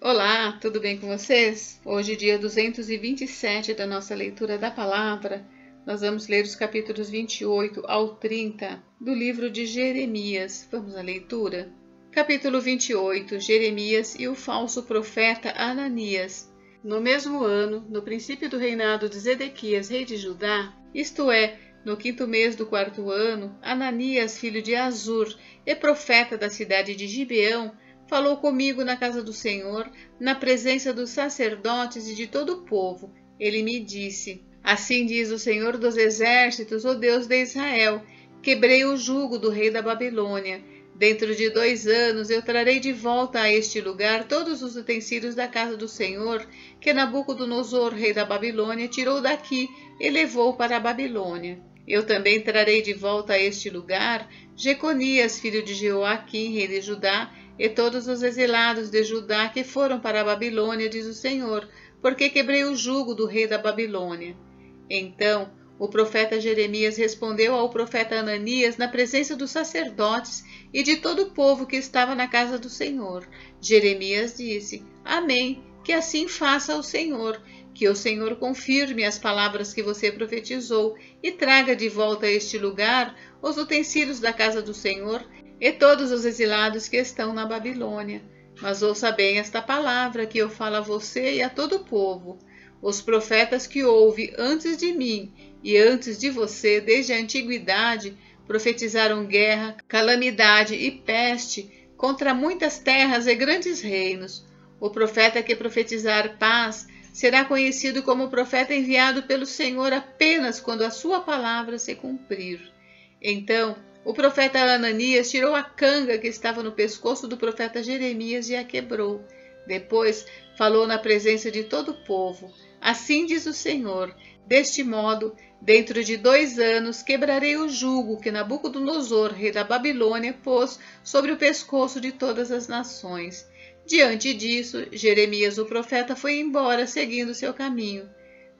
Olá, tudo bem com vocês? Hoje, dia 227 da nossa leitura da palavra, nós vamos ler os capítulos 28 ao 30 do livro de Jeremias. Vamos à leitura? Capítulo 28, Jeremias e o falso profeta Ananias. No mesmo ano, no princípio do reinado de Zedequias, rei de Judá, isto é, no 5º mês do 4º ano, Ananias, filho de Azur e profeta da cidade de Gibeão, falou comigo na casa do Senhor, na presença dos sacerdotes e de todo o povo. Ele me disse: Assim diz o Senhor dos exércitos, o Deus de Israel: quebrei o jugo do rei da Babilônia. Dentro de 2 anos eu trarei de volta a este lugar todos os utensílios da casa do Senhor, que Nabucodonosor, rei da Babilônia, tirou daqui e levou para a Babilônia. Eu também trarei de volta a este lugar Jeconias, filho de Jeoaquim, rei de Judá, e todos os exilados de Judá que foram para a Babilônia, diz o Senhor, porque quebrei o jugo do rei da Babilônia. Então o profeta Jeremias respondeu ao profeta Ananias na presença dos sacerdotes e de todo o povo que estava na casa do Senhor. Jeremias disse: Amém, que assim faça o Senhor, que o Senhor confirme as palavras que você profetizou e traga de volta a este lugar os utensílios da casa do Senhor e todos os exilados que estão na Babilônia. Mas ouça bem esta palavra que eu falo a você e a todo o povo. Os profetas que houve antes de mim e antes de você, desde a antiguidade, profetizaram guerra, calamidade e peste contra muitas terras e grandes reinos. O profeta que profetizar paz será conhecido como profeta enviado pelo Senhor apenas quando a sua palavra se cumprir. Então o profeta Ananias tirou a canga que estava no pescoço do profeta Jeremias e a quebrou. Depois falou na presença de todo o povo: Assim diz o Senhor: deste modo, dentro de 2 anos, quebrarei o jugo que Nabucodonosor, rei da Babilônia, pôs sobre o pescoço de todas as nações. Diante disso, Jeremias o profeta foi embora, seguindo seu caminho.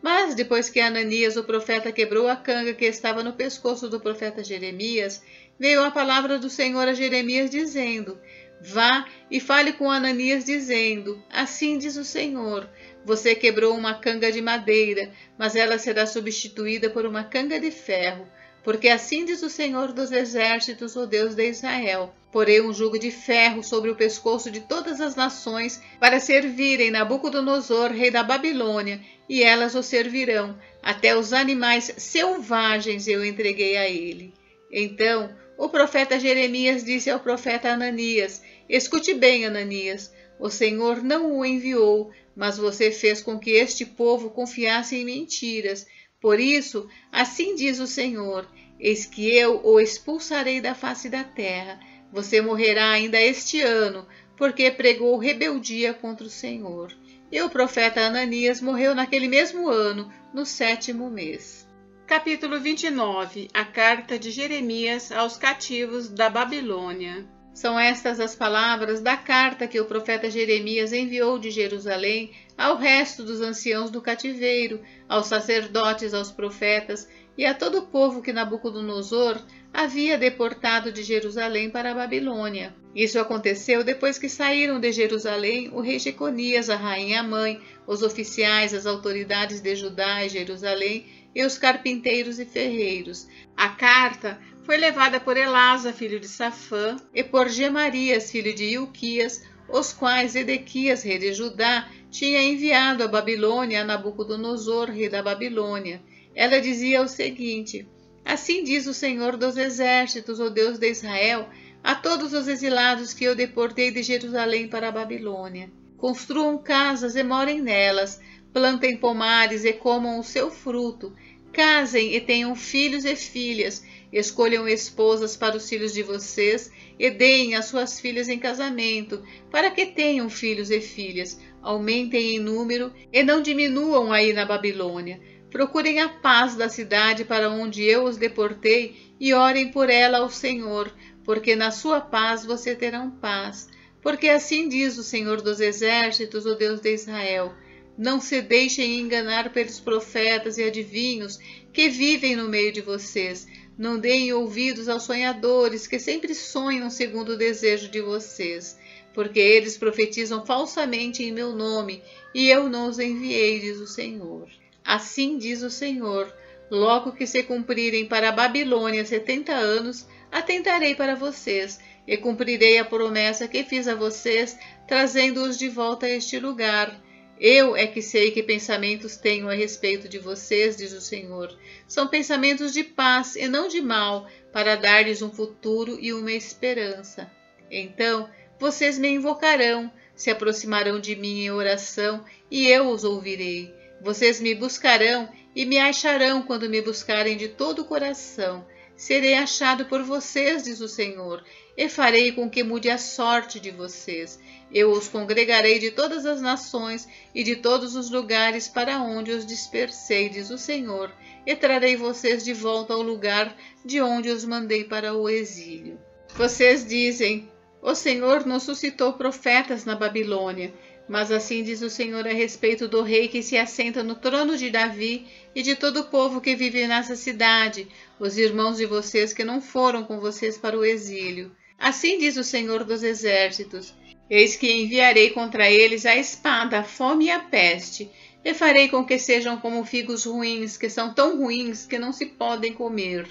Mas depois que Ananias o profeta quebrou a canga que estava no pescoço do profeta Jeremias, veio a palavra do Senhor a Jeremias dizendo: Vá e fale com Ananias dizendo: Assim diz o Senhor: você quebrou uma canga de madeira, mas ela será substituída por uma canga de ferro. Porque assim diz o Senhor dos exércitos, o Deus de Israel: porei um jugo de ferro sobre o pescoço de todas as nações para servirem Nabucodonosor, rei da Babilônia, e elas o servirão. Até os animais selvagens eu entreguei a ele. Então o profeta Jeremias disse ao profeta Ananias: Escute bem, Ananias, o Senhor não o enviou, mas você fez com que este povo confiasse em mentiras. Por isso, assim diz o Senhor: eis que eu o expulsarei da face da terra. Você morrerá ainda este ano, porque pregou rebeldia contra o Senhor. E o profeta Ananias morreu naquele mesmo ano, no 7º mês. Capítulo 29. A carta de Jeremias aos cativos da Babilônia. São estas as palavras da carta que o profeta Jeremias enviou de Jerusalém ao resto dos anciãos do cativeiro, aos sacerdotes, aos profetas e a todo o povo que Nabucodonosor havia deportado de Jerusalém para a Babilônia. Isso aconteceu depois que saíram de Jerusalém o rei Jeconias, a rainha-mãe, os oficiais, as autoridades de Judá e Jerusalém e os carpinteiros e ferreiros. A carta foi levada por Elasa, filho de Safã, e por Gemarias, filho de Ilquias, os quais Zedequias, rei de Judá, tinha enviado à Babilônia a Nabucodonosor, rei da Babilônia. Ela dizia o seguinte: Assim diz o Senhor dos exércitos, o Deus de Israel, a todos os exilados que eu deportei de Jerusalém para a Babilônia: construam casas e morem nelas, plantem pomares e comam o seu fruto, casem e tenham filhos e filhas, escolham esposas para os filhos de vocês e deem as suas filhas em casamento, para que tenham filhos e filhas, aumentem em número e não diminuam aí na Babilônia. Procurem a paz da cidade para onde eu os deportei e orem por ela ao Senhor, porque na sua paz você terão paz. Porque assim diz o Senhor dos exércitos, o Deus de Israel: não se deixem enganar pelos profetas e adivinhos que vivem no meio de vocês. Não deem ouvidos aos sonhadores que sempre sonham segundo o desejo de vocês. porque eles profetizam falsamente em meu nome, e eu não os enviei, diz o Senhor. Assim diz o Senhor: logo que se cumprirem para a Babilônia 70 anos, atentarei para vocês, e cumprirei a promessa que fiz a vocês, trazendo-os de volta a este lugar. Eu é que sei que pensamentos tenho a respeito de vocês, diz o Senhor. São pensamentos de paz e não de mal, para dar-lhes um futuro e uma esperança. Então vocês me invocarão, se aproximarão de mim em oração, e eu os ouvirei. Vocês me buscarão e me acharão quando me buscarem de todo o coração. Serei achado por vocês, diz o Senhor, e farei com que mude a sorte de vocês. Eu os congregarei de todas as nações e de todos os lugares para onde os dispersei, diz o Senhor, e trarei vocês de volta ao lugar de onde os mandei para o exílio. Vocês dizem: o Senhor nos suscitou profetas na Babilônia. Mas assim diz o Senhor a respeito do rei que se assenta no trono de Davi e de todo o povo que vive nessa cidade, os irmãos de vocês que não foram com vocês para o exílio. Assim diz o Senhor dos Exércitos: eis que enviarei contra eles a espada, a fome e a peste, e farei com que sejam como figos ruins, que são tão ruins que não se podem comer.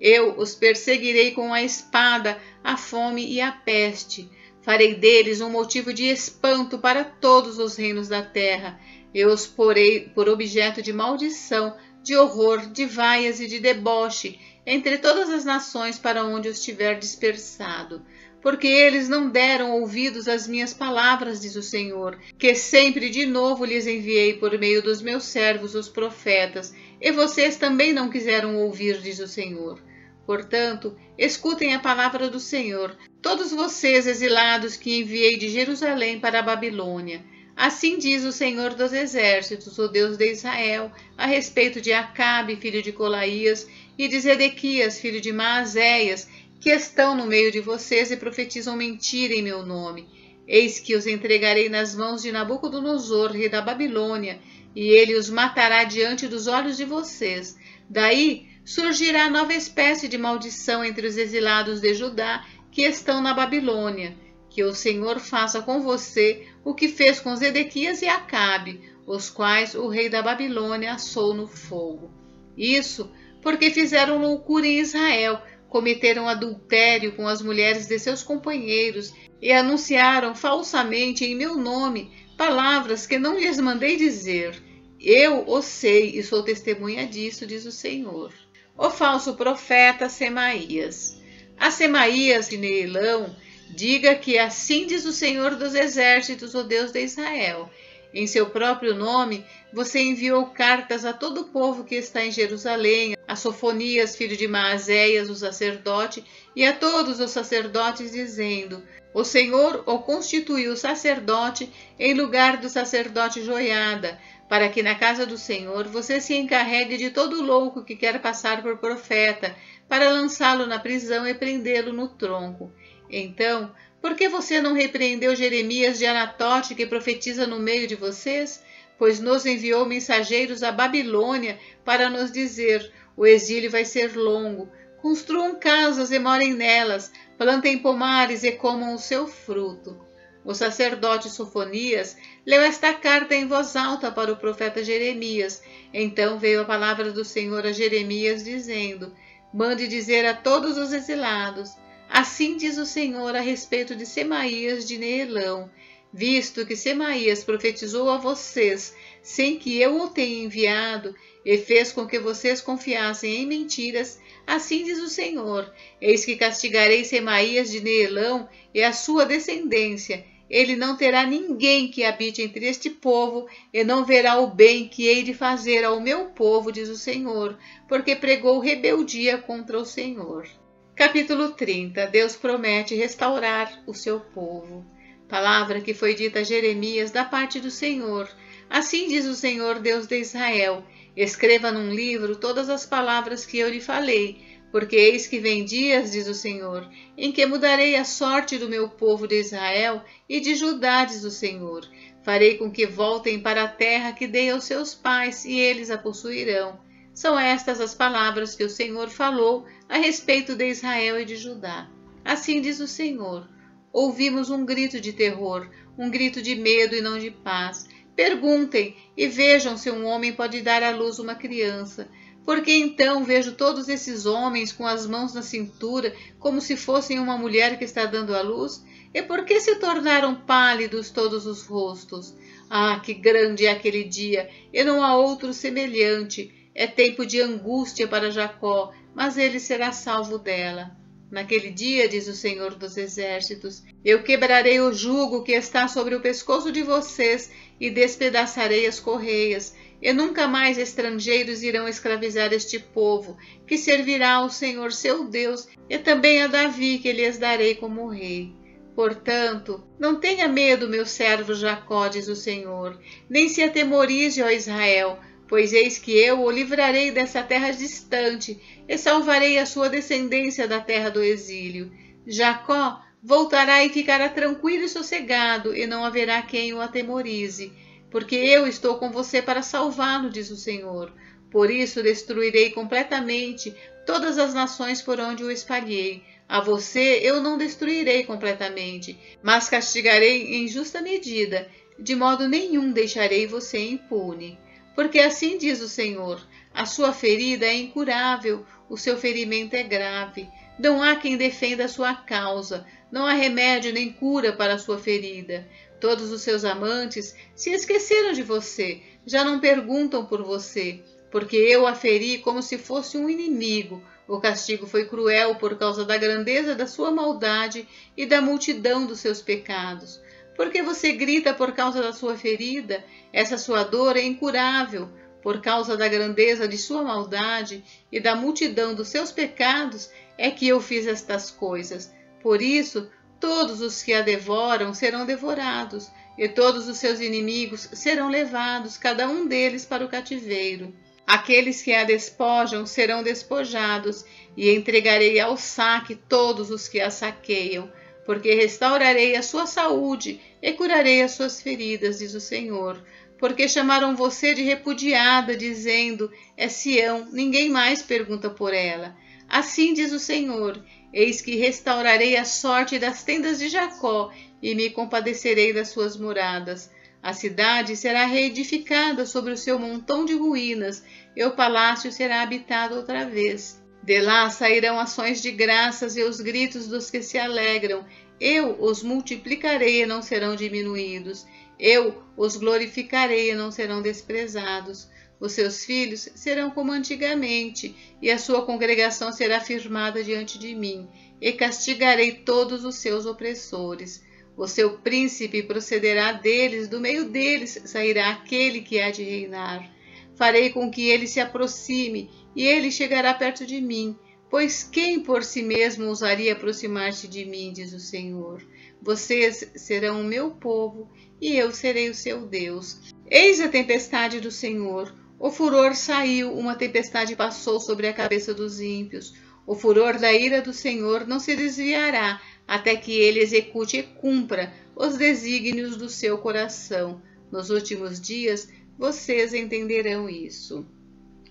Eu os perseguirei com a espada, a fome e a peste. Farei deles um motivo de espanto para todos os reinos da terra. Eu os porei por objeto de maldição, de horror, de vaias e de deboche, entre todas as nações para onde os tiver dispersado. Porque eles não deram ouvidos às minhas palavras, diz o Senhor, que sempre de novo lhes enviei por meio dos meus servos, os profetas, e vocês também não quiseram ouvir, diz o Senhor. Portanto, escutem a palavra do Senhor, todos vocês exilados que enviei de Jerusalém para a Babilônia. Assim diz o Senhor dos Exércitos, o Deus de Israel, a respeito de Acabe, filho de Colaías, e de Zedequias, filho de Maazéias, que estão no meio de vocês e profetizam mentira em meu nome. Eis que os entregarei nas mãos de Nabucodonosor, rei da Babilônia, e ele os matará diante dos olhos de vocês. Daí surgirá nova espécie de maldição entre os exilados de Judá que estão na Babilônia. Que o Senhor faça com você o que fez com Zedequias e Acabe, os quais o rei da Babilônia assou no fogo. Isso porque fizeram loucura em Israel, cometeram adultério com as mulheres de seus companheiros e anunciaram falsamente em meu nome palavras que não lhes mandei dizer. Eu o sei e sou testemunha disso, diz o Senhor. O falso profeta Semaías. A Semaías de Neelão, diga que assim diz o Senhor dos Exércitos, o Deus de Israel. Em seu próprio nome, você enviou cartas a todo o povo que está em Jerusalém, a Sofonias, filho de Maazéias, o sacerdote, e a todos os sacerdotes, dizendo: o Senhor o constituiu sacerdote em lugar do sacerdote Joiada, para que na casa do Senhor você se encarregue de todo louco que quer passar por profeta, para lançá-lo na prisão e prendê-lo no tronco. Então, por que você não repreendeu Jeremias de Anatote, que profetiza no meio de vocês? Pois nos enviou mensageiros à Babilônia para nos dizer: o exílio vai ser longo. Construam casas e morem nelas, plantem pomares e comam o seu fruto. O sacerdote Sofonias leu esta carta em voz alta para o profeta Jeremias. Então veio a palavra do Senhor a Jeremias, dizendo: mande dizer a todos os exilados: assim diz o Senhor a respeito de Semaías de Neelão, visto que Semaías profetizou a vocês, sem que eu o tenha enviado, e fez com que vocês confiassem em mentiras, assim diz o Senhor: eis que castigarei Semaías de Neelão e a sua descendência. Ele não terá ninguém que habite entre este povo, e não verá o bem que hei de fazer ao meu povo, diz o Senhor, porque pregou rebeldia contra o Senhor. Capítulo 30. Deus promete restaurar o seu povo. Palavra que foi dita a Jeremias da parte do Senhor. Assim diz o Senhor, Deus de Israel: escreva num livro todas as palavras que eu lhe falei, porque eis que vem dias, diz o Senhor, em que mudarei a sorte do meu povo de Israel e de Judá, diz o Senhor. Farei com que voltem para a terra que dei aos seus pais, e eles a possuirão. São estas as palavras que o Senhor falou a respeito de Israel e de Judá. Assim diz o Senhor: ouvimos um grito de terror, um grito de medo e não de paz. Perguntem e vejam se um homem pode dar à luz uma criança. Porque então vejo todos esses homens com as mãos na cintura, como se fossem uma mulher que está dando à luz? E por que se tornaram pálidos todos os rostos? Ah, que grande é aquele dia, e não há outro semelhante. É tempo de angústia para Jacó, mas ele será salvo dela. Naquele dia, diz o Senhor dos Exércitos, eu quebrarei o jugo que está sobre o pescoço de vocês e despedaçarei as correias, e nunca mais estrangeiros irão escravizar este povo, que servirá ao Senhor seu Deus, e também a Davi, que lhes darei como rei. Portanto, não tenha medo, meu servo Jacó, diz o Senhor, nem se atemorize, ó Israel, pois eis que eu o livrarei dessa terra distante e salvarei a sua descendência da terra do exílio. Jacó voltará e ficará tranquilo e sossegado, e não haverá quem o atemorize, porque eu estou com você para salvá-lo, diz o Senhor. Por isso destruirei completamente todas as nações por onde o espalhei. A você eu não destruirei completamente, mas castigarei em justa medida, de modo nenhum deixarei você impune. Porque assim diz o Senhor, a sua ferida é incurável, o seu ferimento é grave. Não há quem defenda a sua causa, não há remédio nem cura para a sua ferida. Todos os seus amantes se esqueceram de você, já não perguntam por você, porque eu a feri como se fosse um inimigo. O castigo foi cruel por causa da grandeza da sua maldade e da multidão dos seus pecados. Porque você grita por causa da sua ferida? Essa sua dor é incurável. Por causa da grandeza de sua maldade e da multidão dos seus pecados é que eu fiz estas coisas. Por isso, todos os que a devoram serão devorados, e todos os seus inimigos serão levados, cada um deles para o cativeiro. Aqueles que a despojam serão despojados, e entregarei ao saque todos os que a saqueiam, porque restaurarei a sua saúde e curarei as suas feridas, diz o Senhor. Porque chamaram você de repudiada, dizendo, é Sião, ninguém mais pergunta por ela. Assim diz o Senhor, eis que restaurarei a sorte das tendas de Jacó, e me compadecerei das suas moradas. A cidade será reedificada sobre o seu montão de ruínas, e o palácio será habitado outra vez. De lá sairão ações de graças e os gritos dos que se alegram. Eu os multiplicarei e não serão diminuídos. Eu os glorificarei e não serão desprezados. Os seus filhos serão como antigamente, e a sua congregação será firmada diante de mim, e castigarei todos os seus opressores. O seu príncipe procederá deles, do meio deles sairá aquele que há de reinar. Farei com que ele se aproxime, e ele chegará perto de mim, pois quem por si mesmo ousaria aproximar-se de mim, diz o Senhor. Vocês serão o meu povo, e eu serei o seu Deus. Eis a tempestade do Senhor. O furor saiu, uma tempestade passou sobre a cabeça dos ímpios. O furor da ira do Senhor não se desviará, até que ele execute e cumpra os desígnios do seu coração. Nos últimos dias, vocês entenderão isso.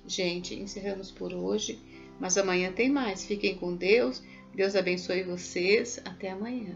Gente, encerramos por hoje, mas amanhã tem mais. Fiquem com Deus. Deus abençoe vocês. Até amanhã.